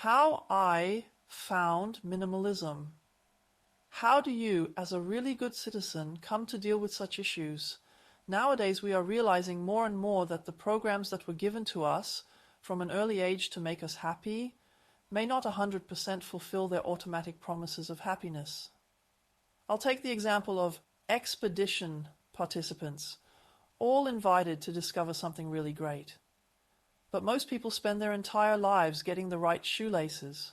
How I found minimalism. How do you, as a really good citizen, come to deal with such issues? Nowadays, we are realizing more and more that the programs that were given to us from an early age to make us happy may not 100% fulfill their automatic promises of happiness. I'll take the example of expedition participants, all invited to discover something really great. But most people spend their entire lives getting the right shoelaces.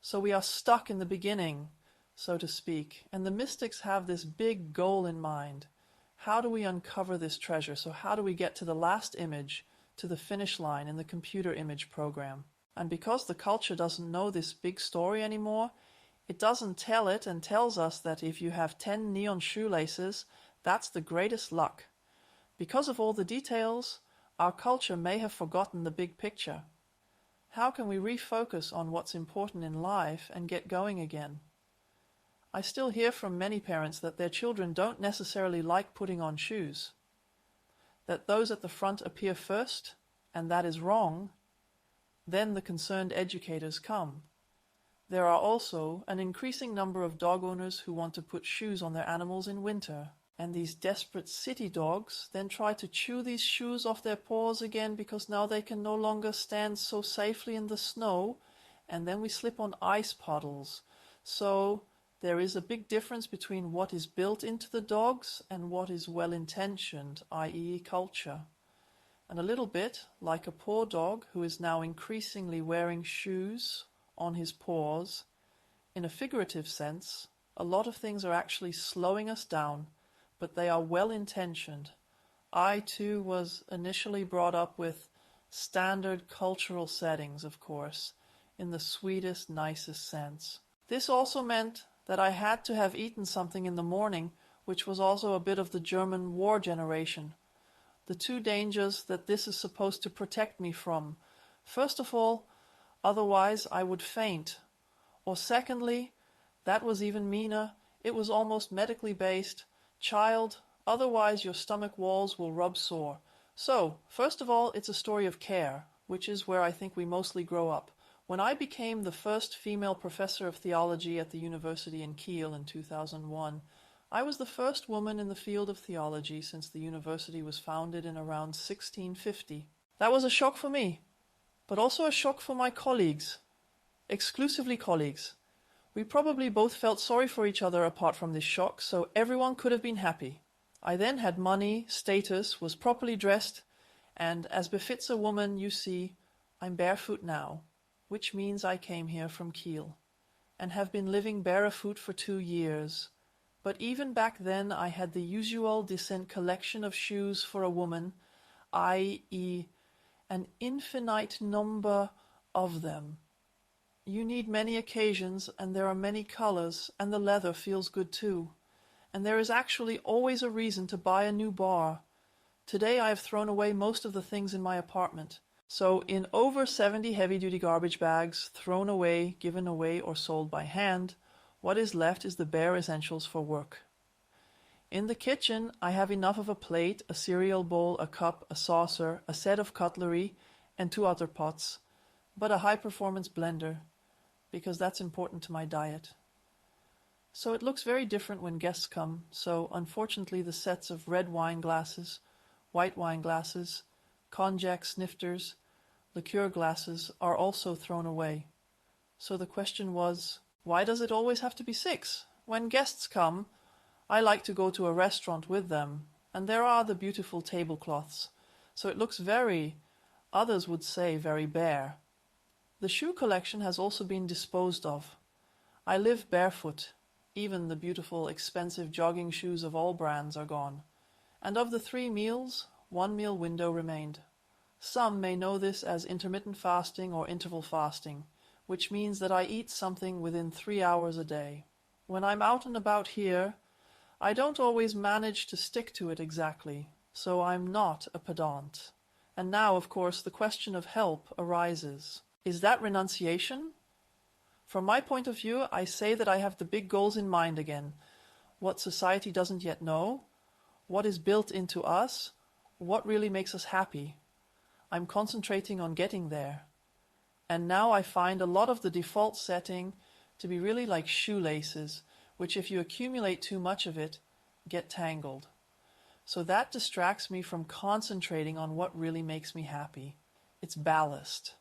So we are stuck in the beginning, so to speak. And the mystics have this big goal in mind. How do we uncover this treasure? So how do we get to the last image, to the finish line in the computer image program? And because the culture doesn't know this big story anymore, it doesn't tell it and tells us that if you have 10 neon shoelaces, that's the greatest luck. Because of all the details, our culture may have forgotten the big picture. How can we refocus on what's important in life and get going again? I still hear from many parents that their children don't necessarily like putting on shoes, that those at the front appear first, and that is wrong. Then the concerned educators come. There are also an increasing number of dog owners who want to put shoes on their animals in winter. And these desperate city dogs then try to chew these shoes off their paws again because now they can no longer stand so safely in the snow, and then we slip on ice puddles. So there is a big difference between what is built into the dogs and what is well-intentioned, i.e. culture. And a little bit like a poor dog who is now increasingly wearing shoes on his paws, in a figurative sense, a lot of things are actually slowing us down, but they are well-intentioned. I, too, was initially brought up with standard cultural settings, of course, in the sweetest, nicest sense. This also meant that I had to have eaten something in the morning, which was also a bit of the German war generation. The two dangers that this is supposed to protect me from. First of all, otherwise I would faint. Or secondly, that was even meaner, it was almost medically based. Child, otherwise your stomach walls will rub sore. So, first of all, it's a story of care, which is where I think we mostly grow up. When I became the first female professor of theology at the university in Kiel in 2001, I was the first woman in the field of theology since the university was founded in around 1650. That was a shock for me, but also a shock for my colleagues, exclusively colleagues. We probably both felt sorry for each other apart from this shock, so everyone could have been happy. I then had money, status, was properly dressed, and as befits a woman, you see, I'm barefoot now, which means I came here from Kiel, and have been living barefoot for 2 years. But even back then I had the usual decent collection of shoes for a woman, i.e. an infinite number of them. You need many occasions, and there are many colors, and the leather feels good too. And there is actually always a reason to buy a new bar. Today I have thrown away most of the things in my apartment. So in over 70 heavy-duty garbage bags, thrown away, given away, or sold by hand, what is left is the bare essentials for work. In the kitchen, I have enough of a plate, a cereal bowl, a cup, a saucer, a set of cutlery, and 2 other pots, but a high-performance blender, because that's important to my diet. So it looks very different when guests come, so unfortunately the sets of red wine glasses, white wine glasses, konjac snifters, liqueur glasses are also thrown away. So the question was, why does it always have to be 6? When guests come, I like to go to a restaurant with them, and there are the beautiful tablecloths, so it looks very, others would say very bare. The shoe collection has also been disposed of. I live barefoot. Even the beautiful, expensive jogging shoes of all brands are gone. And of the 3 meals, 1 meal window remained. Some may know this as intermittent fasting or interval fasting, which means that I eat something within 3 hours a day. When I'm out and about here, I don't always manage to stick to it exactly, so I'm not a pedant. And now, of course, the question of help arises. Is that renunciation? From my point of view, I say that I have the big goals in mind again. What society doesn't yet know, what is built into us, what really makes us happy. I'm concentrating on getting there. And now I find a lot of the default setting to be really like shoelaces, which if you accumulate too much of it, get tangled. So that distracts me from concentrating on what really makes me happy. It's ballast.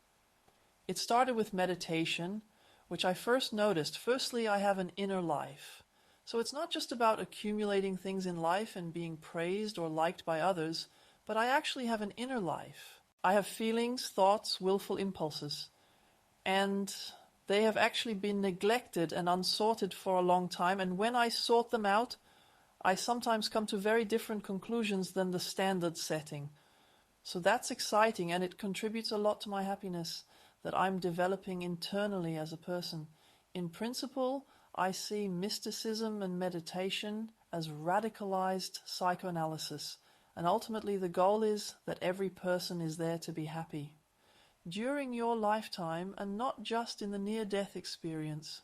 It started with meditation, which I first noticed. Firstly, I have an inner life. So it's not just about accumulating things in life and being praised or liked by others, but I actually have an inner life. I have feelings, thoughts, willful impulses. And they have actually been neglected and unsorted for a long time. And when I sort them out, I sometimes come to very different conclusions than the standard setting. So that's exciting, and it contributes a lot to my happiness that I'm developing internally as a person. In principle, I see mysticism and meditation as radicalized psychoanalysis, and ultimately the goal is that every person is there to be happy. During your lifetime, and not just in the near-death experience.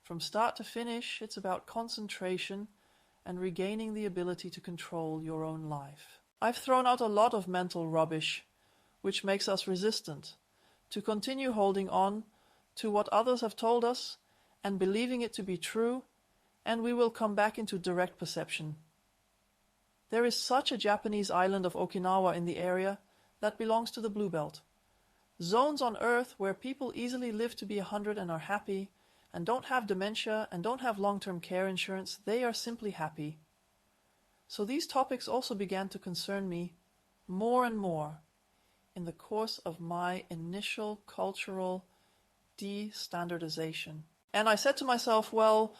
From start to finish, it's about concentration and regaining the ability to control your own life. I've thrown out a lot of mental rubbish, which makes us resistant to continue holding on to what others have told us and believing it to be true, and we will come back into direct perception. There is such a Japanese island of Okinawa in the area that belongs to the Blue Belt. Zones on Earth where people easily live to be 100 and are happy, and don't have dementia and don't have long-term care insurance. They are simply happy. So these topics also began to concern me more and more in the course of my initial cultural de-standardization. And I said to myself, well,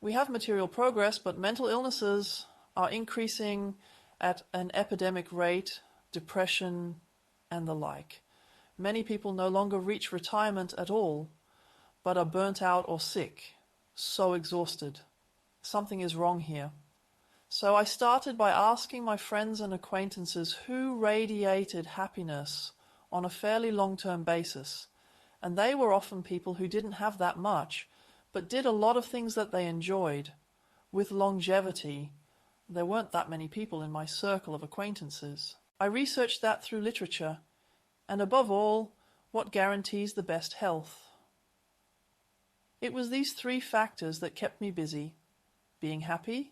we have material progress, but mental illnesses are increasing at an epidemic rate, depression and the like. Many people no longer reach retirement at all, but are burnt out or sick, so exhausted. Something is wrong here. So I started by asking my friends and acquaintances who radiated happiness on a fairly long-term basis. And they were often people who didn't have that much, but did a lot of things that they enjoyed. With longevity, there weren't that many people in my circle of acquaintances. I researched that through literature, and above all, what guarantees the best health. It was these three factors that kept me busy: being happy,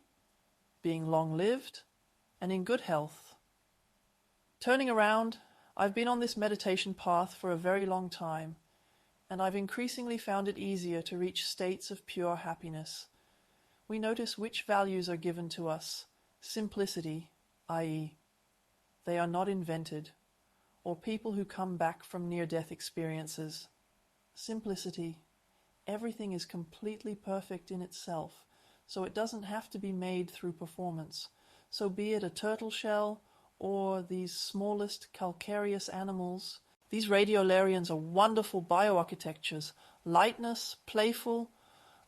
being long-lived, and in good health. Turning around, I've been on this meditation path for a very long time, and I've increasingly found it easier to reach states of pure happiness. We notice which values are given to us: simplicity, i.e., they are not invented, or people who come back from near-death experiences. Simplicity. Everything is completely perfect in itself, so it doesn't have to be made through performance. So be it a turtle shell or these smallest calcareous animals, these radiolarians are wonderful bioarchitectures. Lightness, playful.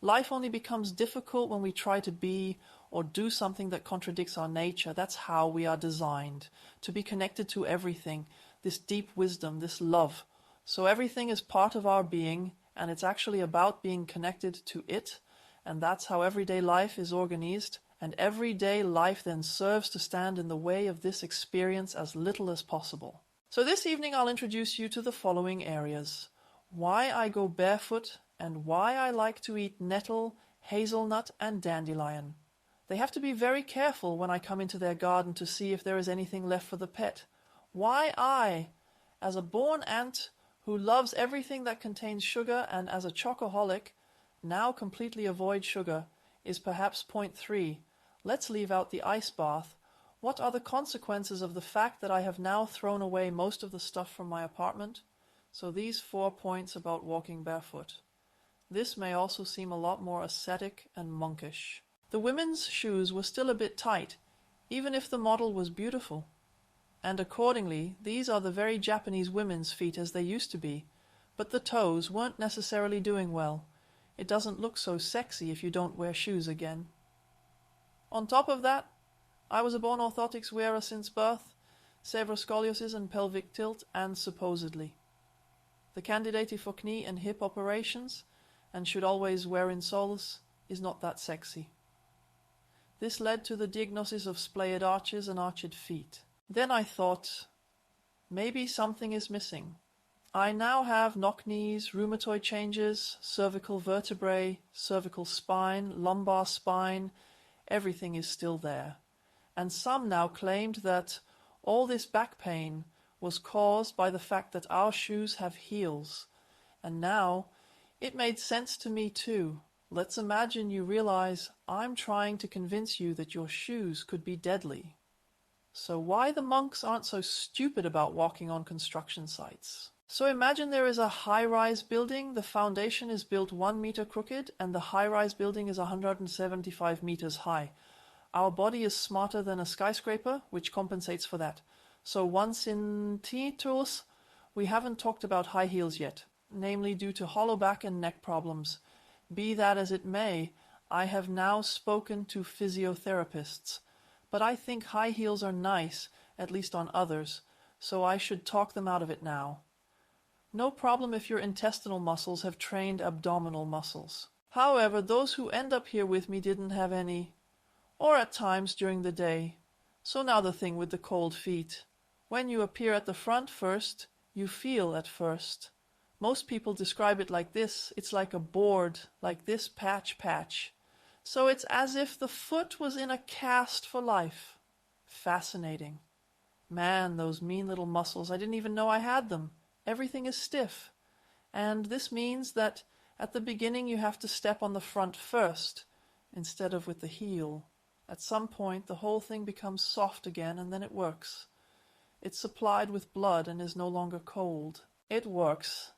Life only becomes difficult when we try to be or do something that contradicts our nature. That's how we are designed, to be connected to everything, this deep wisdom, this love. So everything is part of our being, and it's actually about being connected to it, and that's how everyday life is organized, and everyday life then serves to stand in the way of this experience as little as possible. So this evening I'll introduce you to the following areas: why I go barefoot, and why I like to eat nettle, hazelnut, and dandelion. They have to be very careful when I come into their garden to see if there is anything left for the pet. Why I, as a born ant who loves everything that contains sugar and as a chocoholic, now completely avoid sugar, is perhaps point 3. Let's leave out the ice bath. What are the consequences of the fact that I have now thrown away most of the stuff from my apartment? So these 4 points about walking barefoot. This may also seem a lot more ascetic and monkish. The women's shoes were still a bit tight, even if the model was beautiful. And accordingly, these are the very Japanese women's feet as they used to be, but the toes weren't necessarily doing well. It doesn't look so sexy if you don't wear shoes again. On top of that, I was a born orthotics wearer since birth, severe scoliosis and pelvic tilt, and supposedly. The candidate for knee and hip operations, and should always wear insoles, is not that sexy. This led to the diagnosis of splayed arches and arched feet. Then I thought, maybe something is missing. I now have knock knees, rheumatoid changes, cervical vertebrae, cervical spine, lumbar spine. Everything is still there. And some now claimed that all this back pain was caused by the fact that our shoes have heels. And now it made sense to me too. Let's imagine you realize I'm trying to convince you that your shoes could be deadly. So why the monks aren't so stupid about walking on construction sites? So imagine there is a high-rise building, the foundation is built 1 meter crooked, and the high-rise building is 175 meters high. Our body is smarter than a skyscraper, which compensates for that. So once in Titus, we haven't talked about high heels yet, namely due to hollow back and neck problems. Be that as it may, I have now spoken to physiotherapists, but I think high heels are nice, at least on others, so I should talk them out of it now. No problem if your intestinal muscles have trained abdominal muscles. However, those who end up here with me didn't have any, or at times during the day. So now the thing with the cold feet. When you appear at the front first, you feel at first. Most people describe it like this. It's like a board, like this patch. So it's as if the foot was in a cast for life. Fascinating. Man, those mean little muscles, I didn't even know I had them. Everything is stiff. And this means that at the beginning you have to step on the front first, instead of with the heel. At some point the whole thing becomes soft again, and then it works. It's supplied with blood and is no longer cold. It works.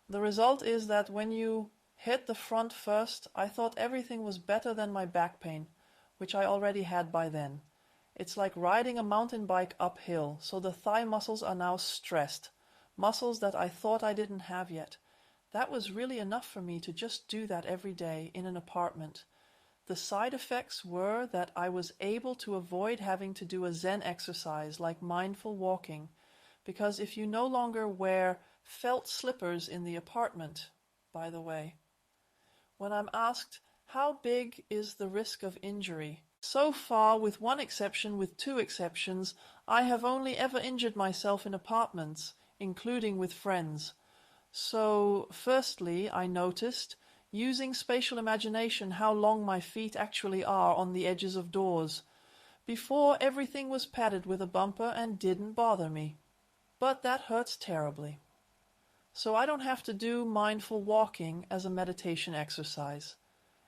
The result is that when you hit the front first, I thought everything was better than my back pain, which I already had by then. It's like riding a mountain bike uphill, so the thigh muscles are now stressed. Muscles that I thought I didn't have yet. That was really enough for me to just do that every day in an apartment. The side effects were that I was able to avoid having to do a Zen exercise like mindful walking, because if you no longer wear felt slippers in the apartment, by the way, when I'm asked how big is the risk of injury, so far, with one exception, with two exceptions, I have only ever injured myself in apartments, including with friends. So, firstly, I noticed, using spatial imagination, how long my feet actually are on the edges of doors. Before, everything was padded with a bumper and didn't bother me. But that hurts terribly. So I don't have to do mindful walking as a meditation exercise.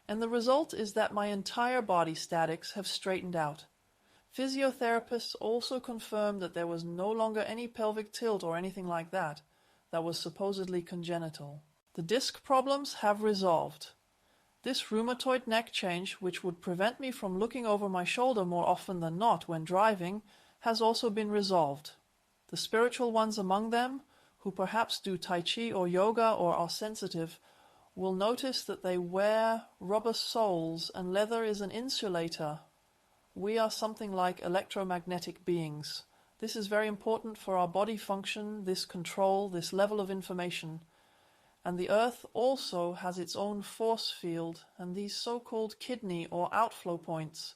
And the result is that my entire body statics have straightened out. Physiotherapists also confirmed that there was no longer any pelvic tilt or anything like that was supposedly congenital. The disc problems have resolved. This rheumatoid neck change, which would prevent me from looking over my shoulder more often than not when driving, has also been resolved. The spiritual ones among them, who perhaps do Tai Chi or yoga or are sensitive, will notice that they wear rubber soles and leather is an insulator. We are something like electromagnetic beings. This is very important for our body function, this control, this level of information. And the earth also has its own force field and these so-called kidney or outflow points.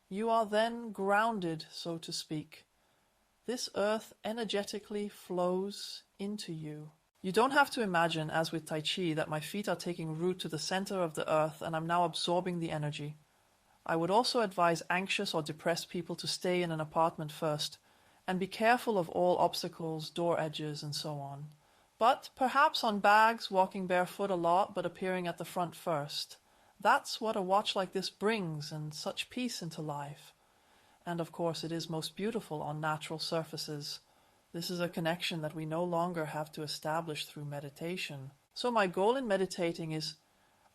You are then grounded, so to speak. This earth energetically flows into you. You don't have to imagine, as with Tai Chi, that my feet are taking root to the center of the earth and I'm now absorbing the energy. I would also advise anxious or depressed people to stay in an apartment first, and be careful of all obstacles, door edges, and so on. But perhaps on bags, walking barefoot a lot, but appearing at the front first. That's what a watch like this brings, and such peace into life. And of course it is most beautiful on natural surfaces. This is a connection that we no longer have to establish through meditation. So my goal in meditating is,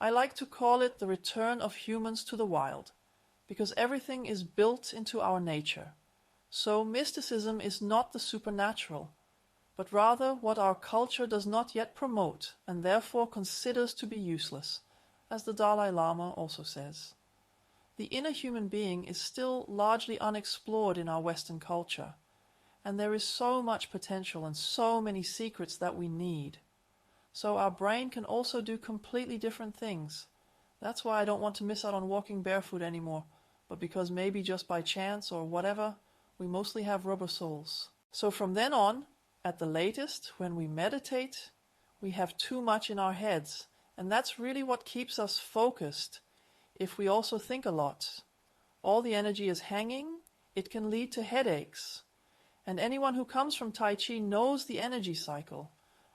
I like to call it the return of humans to the wild, because everything is built into our nature. So mysticism is not the supernatural, but rather what our culture does not yet promote and therefore considers to be useless, as the Dalai Lama also says. The inner human being is still largely unexplored in our Western culture, and there is so much potential and so many secrets that we need. So our brain can also do completely different things. That's why I don't want to miss out on walking barefoot anymore, but because maybe just by chance or whatever, we mostly have rubber soles. So from then on, At the latest, when we meditate, we have too much in our heads, and that's really what keeps us focused. If we also think a lot, all the energy is hanging, it can lead to headaches. And anyone who comes from Tai Chi knows the energy cycle,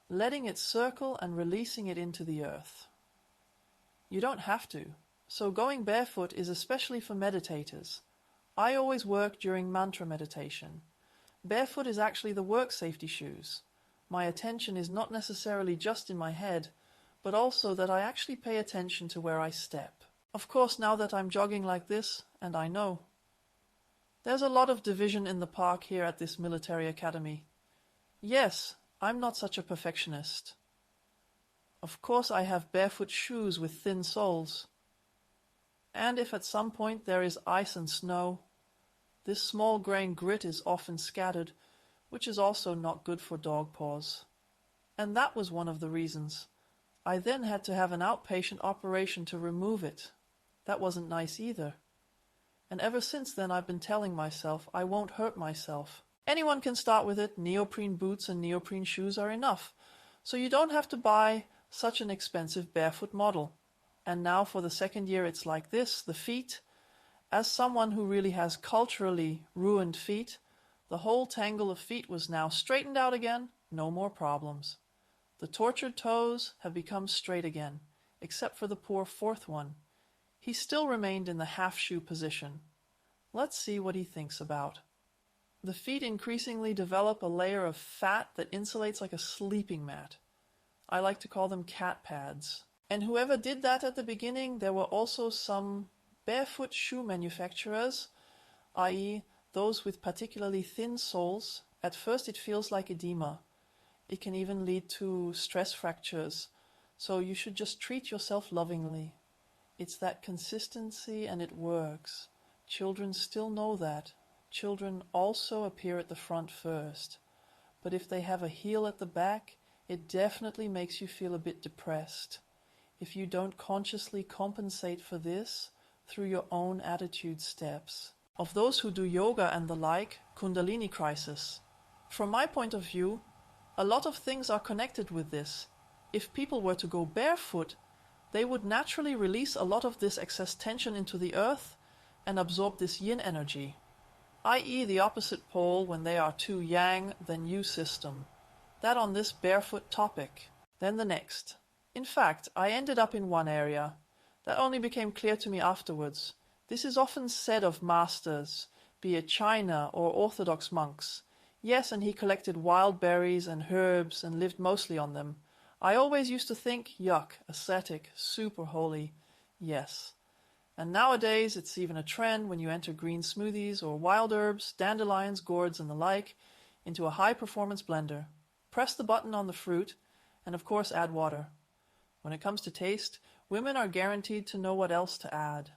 letting it circle and releasing it into the earth. You don't have to, so going barefoot is especially for meditators. I always work during mantra meditation. Barefoot is actually the work safety shoes. My attention is not necessarily just in my head, but also that I actually pay attention to where I step. Of course, now that I'm jogging like this, and I know. There's a lot of division in the park here at this military academy. Yes, I'm not such a perfectionist. Of course I have barefoot shoes with thin soles. And if at some point there is ice and snow, this small grain grit is often scattered, which is also not good for dog paws. And that was one of the reasons. I then had to have an outpatient operation to remove it. That wasn't nice either. And ever since then I've been telling myself I won't hurt myself. Anyone can start with it. Neoprene boots and neoprene shoes are enough. So you don't have to buy such an expensive barefoot model. And now for the second year it's like this, the feet. As someone who really has culturally ruined feet, the whole tangle of feet was now straightened out again, no more problems. The tortured toes have become straight again, except for the poor fourth one. He still remained in the half-shoe position. Let's see what he thinks about. The feet increasingly develop a layer of fat that insulates like a sleeping mat. I like to call them cat pads. And whoever did that at the beginning, there were also some barefoot shoe manufacturers, i.e. those with particularly thin soles. At first it feels like edema. It can even lead to stress fractures. So you should just treat yourself lovingly. It's that consistency and it works. Children still know that. Children also appear at the front first. But if they have a heel at the back, it definitely makes you feel a bit depressed. If you don't consciously compensate for this through your own attitude steps. Of those who do yoga and the like, Kundalini crisis. From my point of view, a lot of things are connected with this. If people were to go barefoot, they would naturally release a lot of this excess tension into the earth and absorb this yin energy, i.e. the opposite pole when they are too yang, then yu system. That on this barefoot topic. Then the next. In fact, I ended up in one area. That only became clear to me afterwards. This is often said of masters, be it China or Orthodox monks. Yes, and he collected wild berries and herbs and lived mostly on them. I always used to think, yuck, ascetic, super holy. Yes. And nowadays it's even a trend when you enter green smoothies or wild herbs, dandelions, gourds and the like into a high-performance blender. Press the button on the fruit and of course add water. When it comes to taste, women are guaranteed to know what else to add.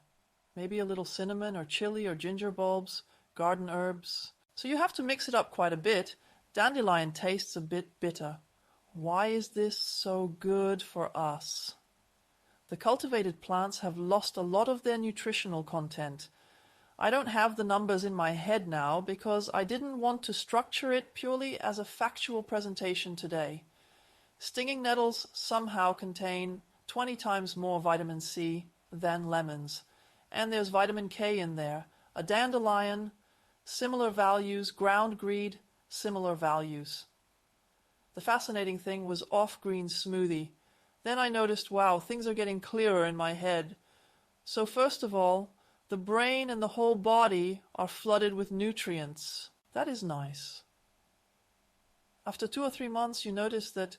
Maybe a little cinnamon or chili or ginger bulbs, garden herbs. So you have to mix it up quite a bit. Dandelion tastes a bit bitter. Why is this so good for us? The cultivated plants have lost a lot of their nutritional content. I don't have the numbers in my head now because I didn't want to structure it purely as a factual presentation today. Stinging nettles somehow contain 20 times more vitamin C than lemons. And there's vitamin K in there. A dandelion, similar values. Ground greed, similar values. The fascinating thing was off-green smoothie. Then I noticed, wow, things are getting clearer in my head. So first of all, the brain and the whole body are flooded with nutrients. That is nice. After 2 or 3 months, you notice that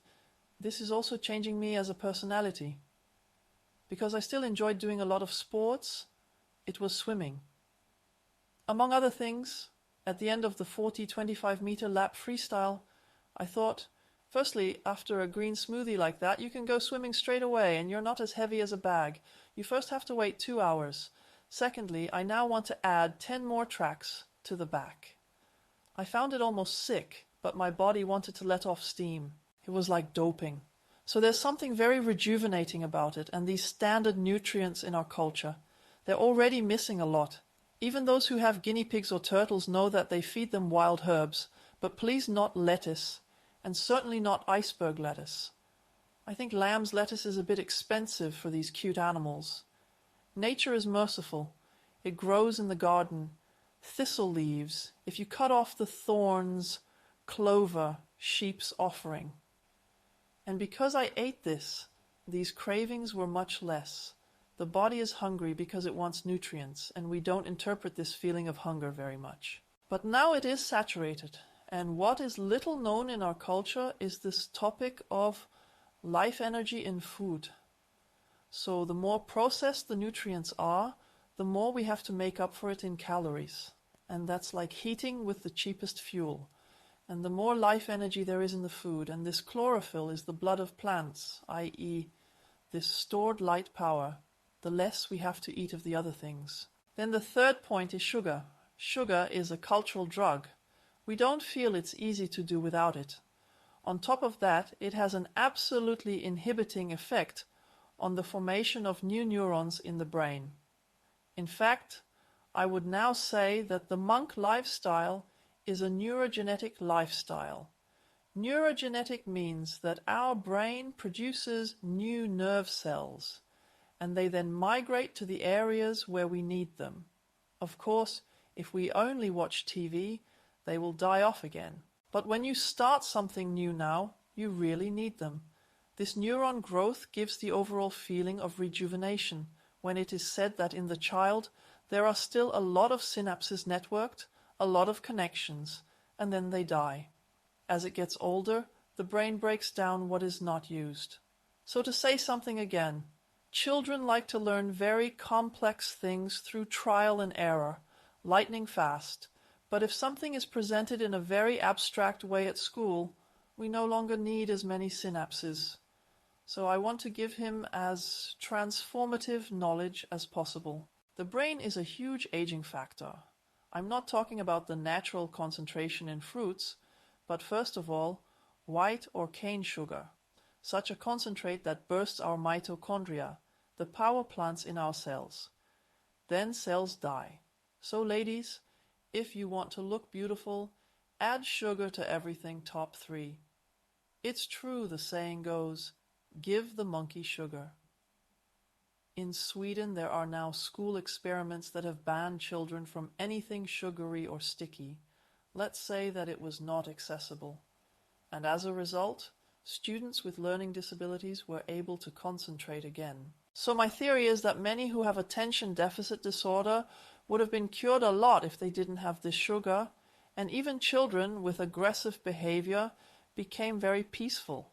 this is also changing me as a personality. Because I still enjoyed doing a lot of sports, it was swimming. Among other things, at the end of the 40-25 meter lap freestyle, I thought, firstly, after a green smoothie like that, you can go swimming straight away and you're not as heavy as a bag. You first have to wait 2 hours. Secondly, I now want to add 10 more tracks to the back. I found it almost sick, but my body wanted to let off steam. It was like doping. So there's something very rejuvenating about it, and these standard nutrients in our culture. They're already missing a lot. Even those who have guinea pigs or turtles know that they feed them wild herbs, but please not lettuce. and certainly not iceberg lettuce. I think lamb's lettuce is a bit expensive for these cute animals. Nature is merciful. It grows in the garden. Thistle leaves. If you cut off the thorns, clover, sheep's offering. And because I ate this, these cravings were much less. The body is hungry because it wants nutrients, and we don't interpret this feeling of hunger very much. But now it is saturated, and what is little known in our culture is this topic of life energy in food. So the more processed the nutrients are, the more we have to make up for it in calories. And that's like heating with the cheapest fuel. And the more life energy there is in the food, and this chlorophyll is the blood of plants, i.e. this stored light power, the less we have to eat of the other things. Then the third point is sugar. Sugar is a cultural drug. We don't feel it's easy to do without it. On top of that, it has an absolutely inhibiting effect on the formation of new neurons in the brain. In fact, I would now say that the monk lifestyle is a neurogenetic lifestyle. Neurogenetic means that our brain produces new nerve cells, and they then migrate to the areas where we need them. Of course, if we only watch TV, they will die off again. But when you start something new now, you really need them. This neuron growth gives the overall feeling of rejuvenation when it is said that in the child there are still a lot of synapses networked, a lot of connections, and then they die. As it gets older, the brain breaks down what is not used. So to say something again, children like to learn very complex things through trial and error, lightning fast. But if something is presented in a very abstract way at school, we no longer need as many synapses. So I want to give him as transformative knowledge as possible. The brain is a huge aging factor. I'm not talking about the natural concentration in fruits, but first of all, white or cane sugar, such a concentrate that bursts our mitochondria, the power plants in our cells. Then cells die. So ladies, if you want to look beautiful, add sugar to everything top 3. It's true, the saying goes, give the monkey sugar. In Sweden, there are now school experiments that have banned children from anything sugary or sticky. Let's say that it was not accessible. And as a result, students with learning disabilities were able to concentrate again. So my theory is that many who have attention deficit disorder would have been cured a lot if they didn't have this sugar, and even children with aggressive behavior became very peaceful.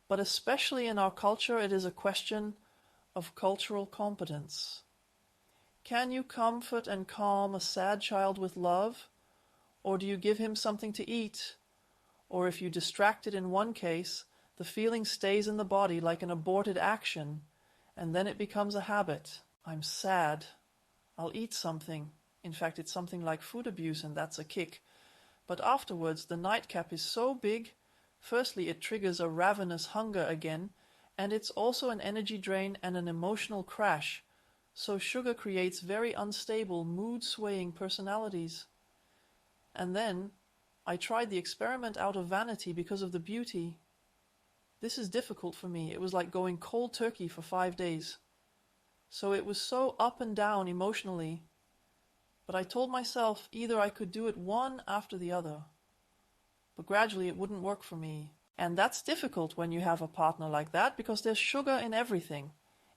But especially in our culture, it is a question of cultural competence. Can you comfort and calm a sad child with love? Or do you give him something to eat? Or if you distract it in one case, the feeling stays in the body like an aborted action, and then it becomes a habit. I'm sad. I'll eat something. In fact, it's something like food abuse, and that's a kick. But afterwards, the nightcap is so big, firstly, it triggers a ravenous hunger again, and it's also an energy drain and an emotional crash. So sugar creates very unstable, mood-swaying personalities. And then, I tried the experiment out of vanity because of the beauty. This is difficult for me. It was like going cold turkey for 5 days. So it was so up and down emotionally. But I told myself either I could do it one after the other. But gradually it wouldn't work for me. And that's difficult when you have a partner like that, because there's sugar in everything.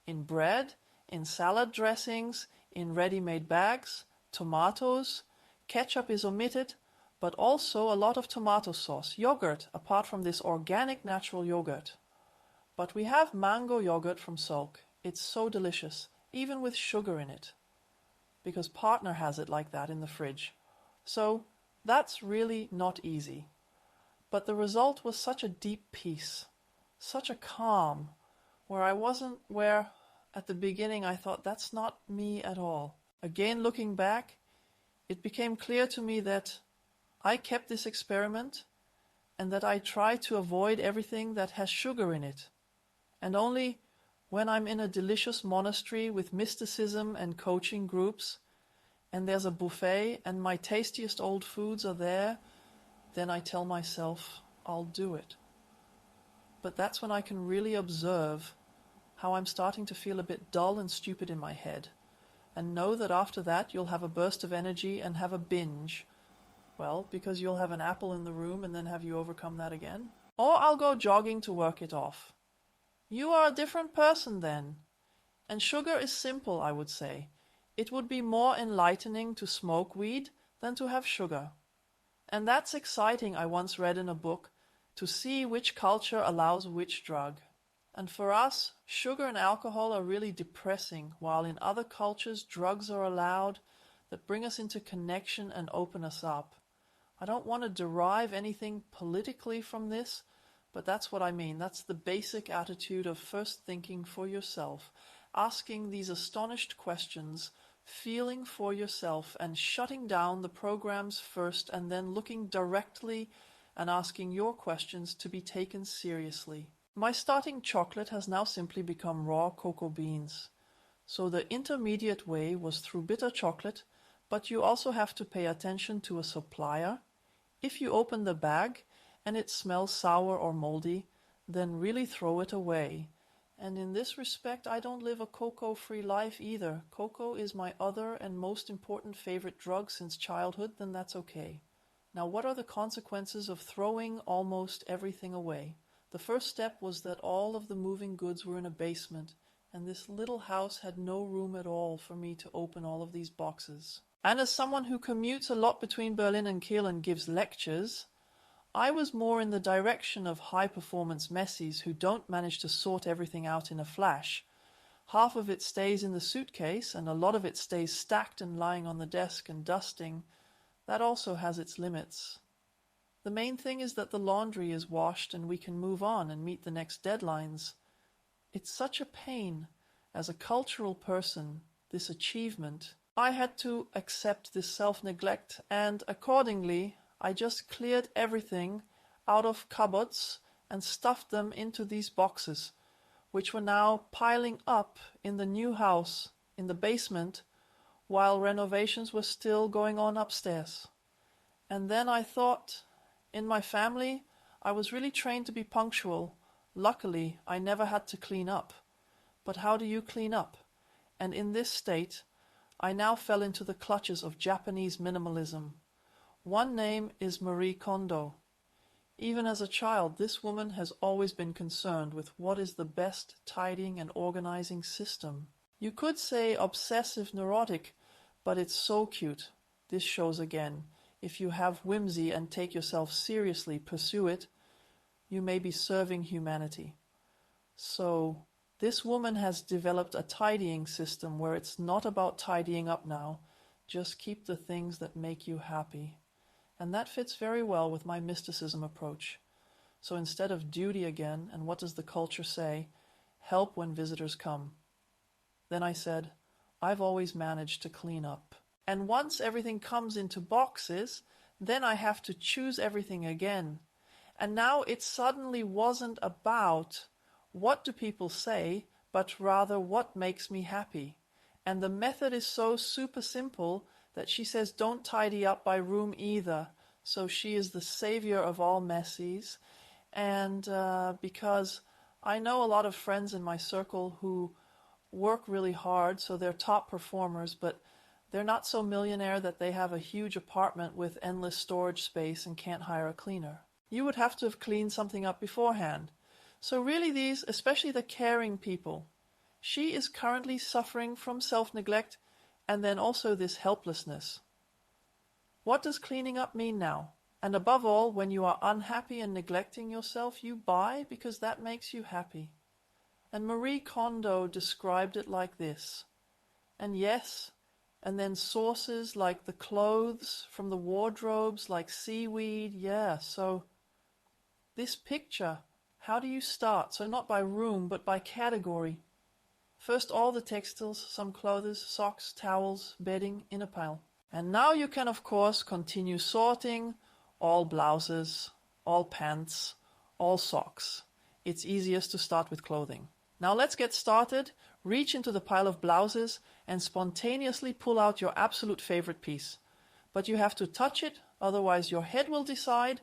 In bread, in salad dressings, in ready-made bags, tomatoes. Ketchup is omitted, but also a lot of tomato sauce, yogurt, apart from this organic natural yogurt. But we have mango yogurt from Salk. It's so delicious, even with sugar in it. Because partner has it like that in the fridge. So that's really not easy. But the result was such a deep peace, such a calm, where at the beginning I thought, that's not me at all. Again, looking back, it became clear to me that I kept this experiment and that I try to avoid everything that has sugar in it. And only when I'm in a delicious monastery with mysticism and coaching groups, and there's a buffet and my tastiest old foods are there, then I tell myself, I'll do it. But that's when I can really observe how I'm starting to feel a bit dull and stupid in my head, and know that after that you'll have a burst of energy and have a binge. Well, because you'll have an apple in the room and then have you overcome that again. Or I'll go jogging to work it off. You are a different person then. And sugar is simple, I would say. It would be more enlightening to smoke weed than to have sugar. And that's exciting, I once read in a book, to see which culture allows which drug. And for us, sugar and alcohol are really depressing, while in other cultures drugs are allowed that bring us into connection and open us up. I don't want to derive anything politically from this, but that's what I mean. That's the basic attitude of first thinking for yourself, asking these astonished questions, feeling for yourself, and shutting down the programs first, and then looking directly and asking your questions to be taken seriously. My starting chocolate has now simply become raw cocoa beans. So the intermediate way was through bitter chocolate, but you also have to pay attention to a supplier. If you open the bag and it smells sour or moldy, then really throw it away. And in this respect, I don't live a cocoa-free life either. Cocoa is my other and most important favorite drug since childhood, then that's okay. Now, what are the consequences of throwing almost everything away? The first step was that all of the moving goods were in a basement, and this little house had no room at all for me to open all of these boxes. And as someone who commutes a lot between Berlin and Kiel and gives lectures, I was more in the direction of high-performance messies who don't manage to sort everything out in a flash. Half of it stays in the suitcase, and a lot of it stays stacked and lying on the desk and dusting. That also has its limits. The main thing is that the laundry is washed and we can move on and meet the next deadlines. It's such a pain, as a cultural person, this achievement. I had to accept this self-neglect, and accordingly, I just cleared everything out of cupboards and stuffed them into these boxes, which were now piling up in the new house in the basement while renovations were still going on upstairs. And then I thought, in my family, I was really trained to be punctual. Luckily, I never had to clean up. But how do you clean up? And in this state, I now fell into the clutches of Japanese minimalism. One name is Marie Kondo. Even as a child, this woman has always been concerned with what is the best tidying and organizing system. You could say obsessive neurotic, but it's so cute. This shows again. If you have whimsy and take yourself seriously, pursue it, you may be serving humanity. So, this woman has developed a tidying system where it's not about tidying up now, just keep the things that make you happy. And that fits very well with my mysticism approach. So instead of duty again, and what does the culture say? Help when visitors come. Then I said, I've always managed to clean up. And once everything comes into boxes, then I have to choose everything again. And now it suddenly wasn't about what do people say, but rather what makes me happy. And the method is so super simple that she says don't tidy up by room either. So she is the savior of all messies. And because I know a lot of friends in my circle who work really hard, so they're top performers, but they're not so millionaire that they have a huge apartment with endless storage space and can't hire a cleaner. You would have to have cleaned something up beforehand. So really these, especially the caring people, she is currently suffering from self-neglect and then also this helplessness. What does cleaning up mean now? And above all, when you are unhappy and neglecting yourself, you buy because that makes you happy. And Marie Kondo described it like this. And yes, and then sources like the clothes from the wardrobes, like seaweed, so this picture, how do you start? So not by room, but by category. First all the textiles, some clothes, socks, towels, bedding in a pile. And now you can of course continue sorting all blouses, all pants, all socks. It's easiest to start with clothing. Now let's get started. Reach into the pile of blouses and spontaneously pull out your absolute favorite piece. But you have to touch it, otherwise your head will decide,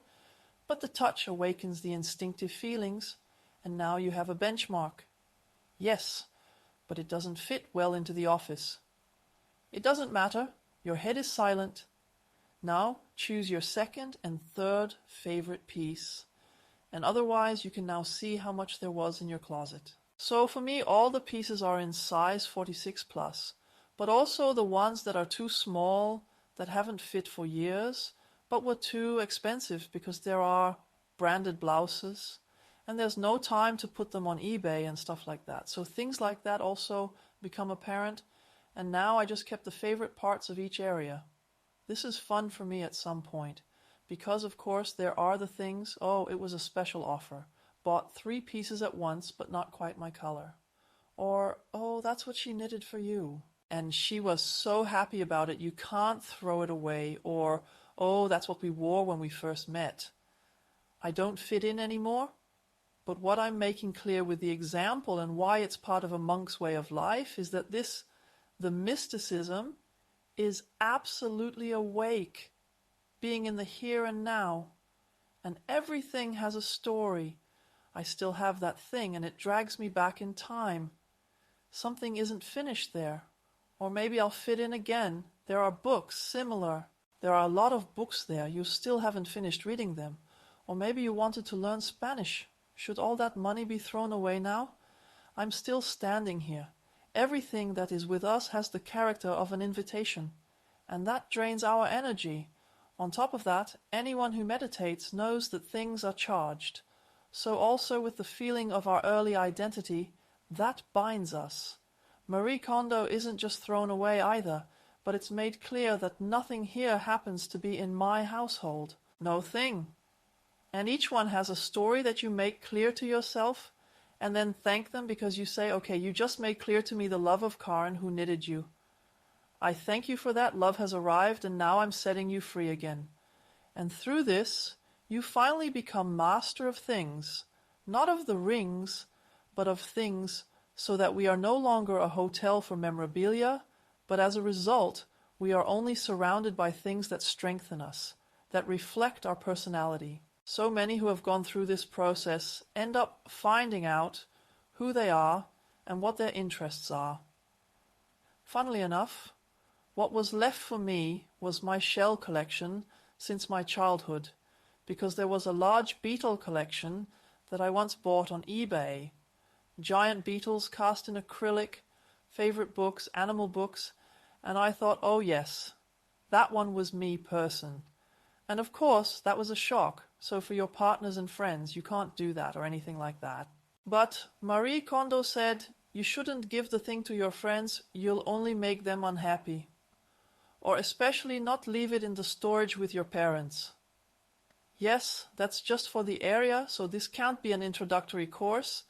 But the touch awakens the instinctive feelings, and now you have a benchmark. Yes, but it doesn't fit well into the office. It doesn't matter, your head is silent. Now choose your second and third favorite piece, and otherwise you can now see how much there was in your closet. So for me, all the pieces are in size 46 plus, but also the ones that are too small, that haven't fit for years, but were too expensive because there are branded blouses, and there's no time to put them on eBay and stuff like that. So things like that also become apparent, and now I just kept the favorite parts of each area. This is fun for me at some point, because of course there are the things, oh, it was a special offer. Bought 3 pieces at once, but not quite my color. Or, oh, that's what she knitted for you. And she was so happy about it, you can't throw it away. Or, oh, that's what we wore when we first met. I don't fit in anymore, but what I'm making clear with the example and why it's part of a monk's way of life is that the mysticism, is absolutely awake, being in the here and now. And everything has a story. I still have that thing, and it drags me back in time. Something isn't finished there. Or maybe I'll fit in again. There are books similar. There are a lot of books there. You still haven't finished reading them. Or maybe you wanted to learn Spanish. Should all that money be thrown away now? I'm still standing here. Everything that is with us has the character of an invitation, and that drains our energy. On top of that, anyone who meditates knows that things are charged. So also with the feeling of our early identity, that binds us. Marie Kondo isn't just thrown away either, but it's made clear that nothing here happens to be in my household. No thing. And each one has a story that you make clear to yourself, and then thank them because you say, okay, you just made clear to me the love of Karen who knitted you. I thank you for that. Love has arrived, and now I'm setting you free again. And through this, you finally become master of things, not of the rings, but of things, so that we are no longer a hotel for memorabilia, but as a result, we are only surrounded by things that strengthen us, that reflect our personality. So many who have gone through this process end up finding out who they are and what their interests are. Funnily enough, what was left for me was my shell collection since my childhood, because there was a large beetle collection that I once bought on eBay. Giant beetles cast in acrylic, favorite books, animal books, and I thought, oh yes, that one was me person. And of course, that was a shock. So for your partners and friends, you can't do that or anything like that. But Marie Kondo said, you shouldn't give the thing to your friends, you'll only make them unhappy. Or especially not leave it in the storage with your parents. Yes, that's just for the area, so this can't be an introductory course.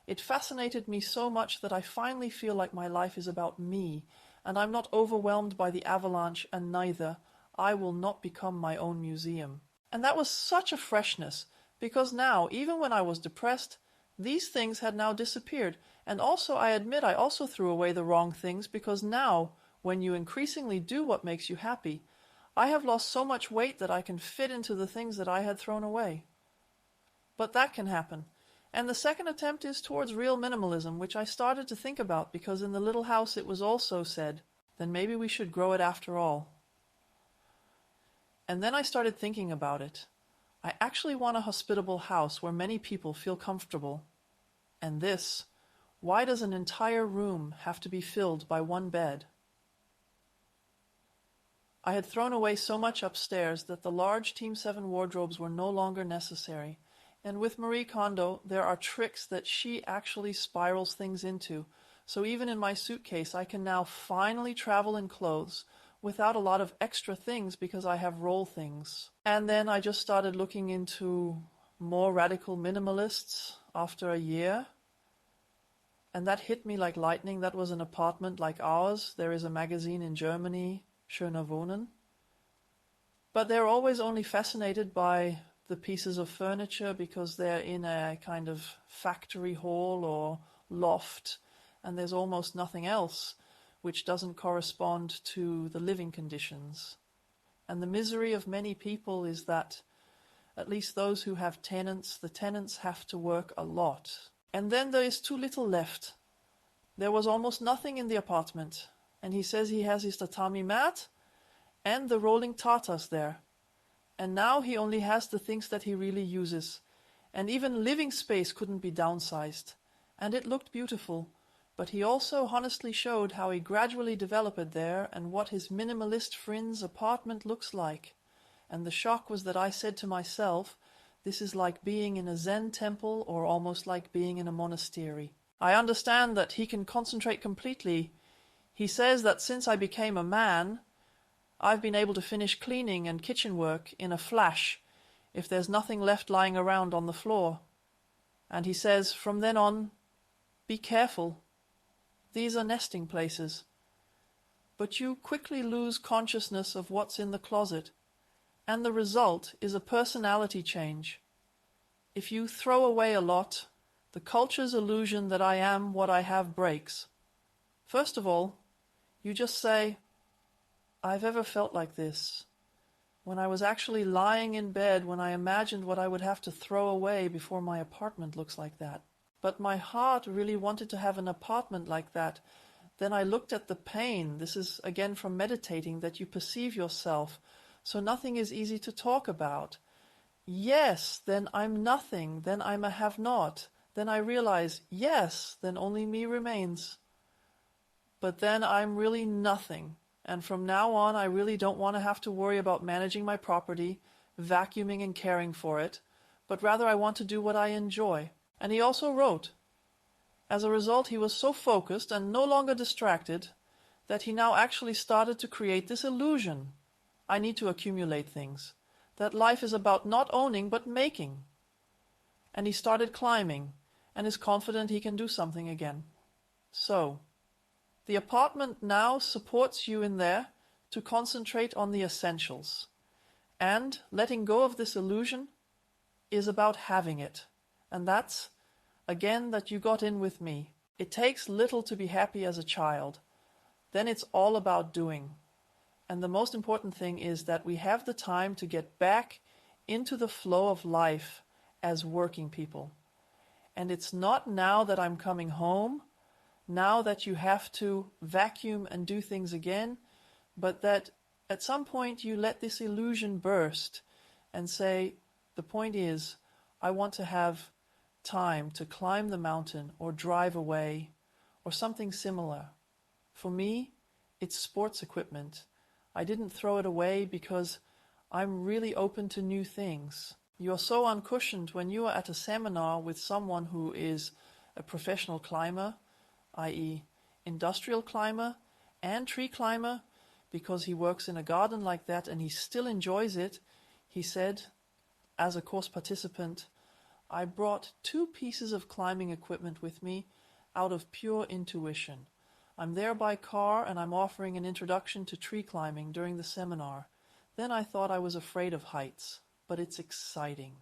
It fascinated me so much that I finally feel like my life is about me, and I'm not overwhelmed by the avalanche, and neither, I will not become my own museum. And that was such a freshness, because now, even when I was depressed, these things had now disappeared. And also, I admit, I also threw away the wrong things, because now, when you increasingly do what makes you happy, I have lost so much weight that I can fit into the things that I had thrown away. But that can happen. And the second attempt is towards real minimalism, which I started to think about, because in the little house it was also said, then maybe we should grow it after all. And then I started thinking about it. I actually want a hospitable house where many people feel comfortable. And this, why does an entire room have to be filled by one bed? I had thrown away so much upstairs that the large Team 7 wardrobes were no longer necessary. And with Marie Kondo, there are tricks that she actually spirals things into. So even in my suitcase, I can now finally travel in clothes without a lot of extra things because I have roll things. And then I just started looking into more radical minimalists after a year. And that hit me like lightning. That was an apartment like ours. There is a magazine in Germany, Schöner Wohnen. But they're always only fascinated by the pieces of furniture because they're in a kind of factory hall or loft, and there's almost nothing else which doesn't correspond to the living conditions. And the misery of many people is that At least those who have tenants, the tenants have to work a lot. And then there is too little left. There was almost nothing in the apartment. And he says he has his tatami mat and the rolling tatas there. And now he only has the things that he really uses. And even living space couldn't be downsized. And it looked beautiful. But he also honestly showed how he gradually developed there and what his minimalist friend's apartment looks like. And the shock was that I said to myself, this is like being in a Zen temple or almost like being in a monastery. I understand that he can concentrate completely. He says that since I became a man, I've been able to finish cleaning and kitchen work in a flash if there's nothing left lying around on the floor. And he says, from then on, be careful. These are nesting places. But you quickly lose consciousness of what's in the closet. And the result is a personality change. If you throw away a lot, the culture's illusion that I am what I have breaks. First of all, you just say, I've ever felt like this. When I was actually lying in bed, when I imagined what I would have to throw away before my apartment looks like that. But my heart really wanted to have an apartment like that. Then I looked at the pain. This is again from meditating, that you perceive yourself. So nothing is easy to talk about. Yes, then I'm nothing. Then I'm a have-not. Then I realize, yes, then only me remains. But then I'm really nothing. And from now on, I really don't want to have to worry about managing my property, vacuuming and caring for it, but rather I want to do what I enjoy. And he also wrote. As a result, he was so focused and no longer distracted that he now actually started to create this illusion. I need to accumulate things. That life is about not owning, but making. And he started climbing, and is confident he can do something again. So, the apartment now supports you in there to concentrate on the essentials. And letting go of this illusion is about having it. And that's, again, that you got in with me. It takes little to be happy as a child. Then it's all about doing. And the most important thing is that we have the time to get back into the flow of life as working people. And it's not now that I'm coming home, now that you have to vacuum and do things again, but that at some point you let this illusion burst and say, the point is, I want to have time to climb the mountain or drive away or something similar. For me, it's sports equipment. I didn't throw it away because I'm really open to new things. You're so uncushioned when you are at a seminar with someone who is a professional climber, i.e. industrial climber and tree climber, because he works in a garden like that and he still enjoys it. He said, as a course participant, I brought 2 pieces of climbing equipment with me out of pure intuition. I'm there by car and I'm offering an introduction to tree climbing during the seminar. Then I thought I was afraid of heights, but it's exciting.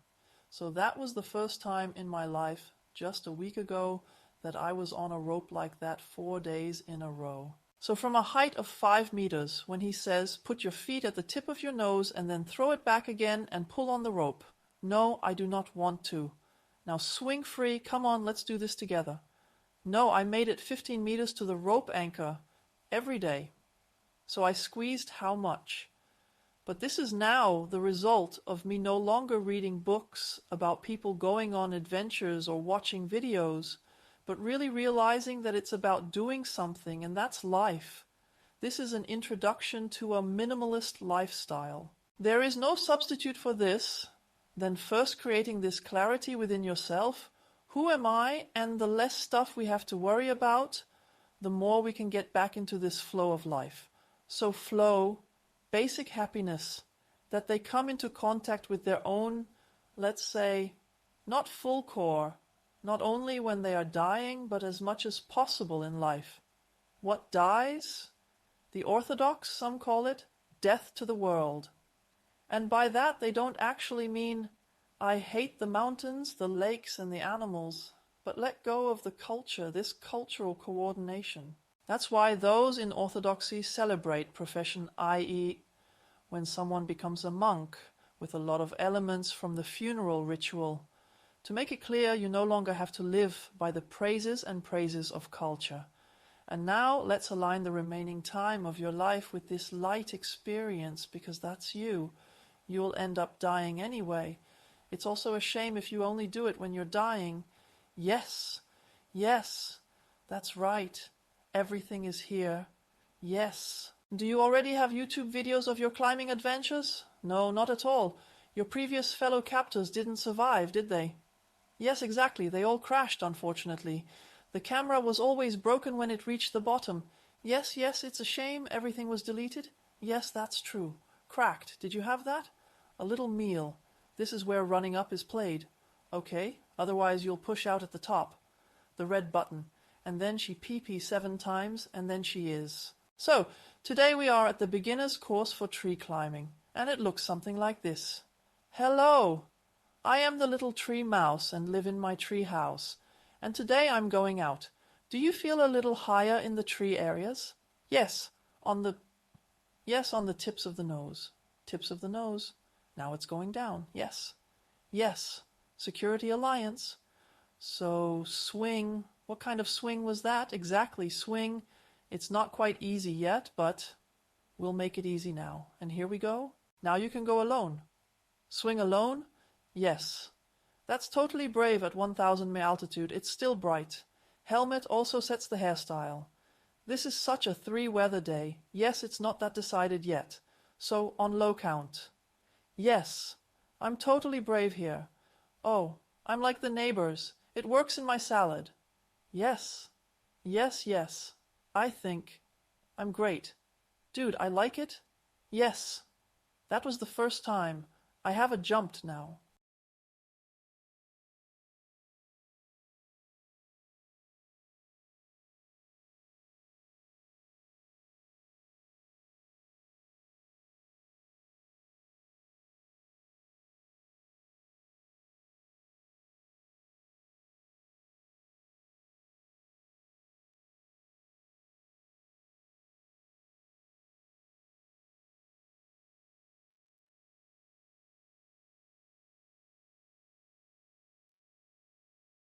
So that was the first time in my life, just a week ago, that I was on a rope like that 4 days in a row. So from a height of 5 meters, when he says, put your feet at the tip of your nose and then throw it back again and pull on the rope. No, I do not want to. Now swing free, come on, let's do this together. No, I made it 15 meters to the rope anchor every day. So I squeezed how much? But this is now the result of me no longer reading books about people going on adventures or watching videos, but really realizing that it's about doing something, and that's life. This is an introduction to a minimalist lifestyle. There is no substitute for this than first creating this clarity within yourself. Who am I? And the less stuff we have to worry about, the more we can get back into this flow of life. So flow, basic happiness, that they come into contact with their own, let's say, not full core, not only when they are dying, but as much as possible in life. What dies? The orthodox, some call it, death to the world. And by that they don't actually mean, I hate the mountains, the lakes, and the animals, but let go of the culture, this cultural coordination. That's why those in orthodoxy celebrate profession, i.e., when someone becomes a monk with a lot of elements from the funeral ritual. To make it clear, you no longer have to live by the praises and praises of culture. And now let's align the remaining time of your life with this light experience, because that's you. You'll end up dying anyway. It's also a shame if you only do it when you're dying. Yes, yes, that's right. Everything is here. Yes. Do you already have YouTube videos of your climbing adventures? No, not at all. Your previous fellow captors didn't survive, did they? Yes, exactly. They all crashed, unfortunately. The camera was always broken when it reached the bottom. Yes, it's a shame everything was deleted. Yes, that's true. Cracked. Did you have that? A little meal. This is where running up is played. Okay, otherwise you'll push out at the top. The red button. And then she pee 7 times, and then she is. So, today we are at the beginner's course for tree climbing, and it looks something like this. Hello! I am the little tree mouse and live in my tree house. And today I'm going out. Do you feel a little higher in the tree areas? Yes, on the tips of the nose. Tips of the nose. Now it's going down. Yes. Yes. Security Alliance. So, swing. What kind of swing was that? Exactly, swing. It's not quite easy yet, but we'll make it easy now. And here we go. Now you can go alone. Swing alone? Yes. That's totally brave at 1,000 altitude. It's still bright. Helmet also sets the hairstyle. This is such a 3 weather day. Yes, it's not that decided yet. So, on low count. Yes. I'm totally brave here. Oh, I'm like the neighbors. It works in my salad. Yes. Yes. I think. I'm great. Dude, I like it? Yes. That was the first time. I have a jumped now.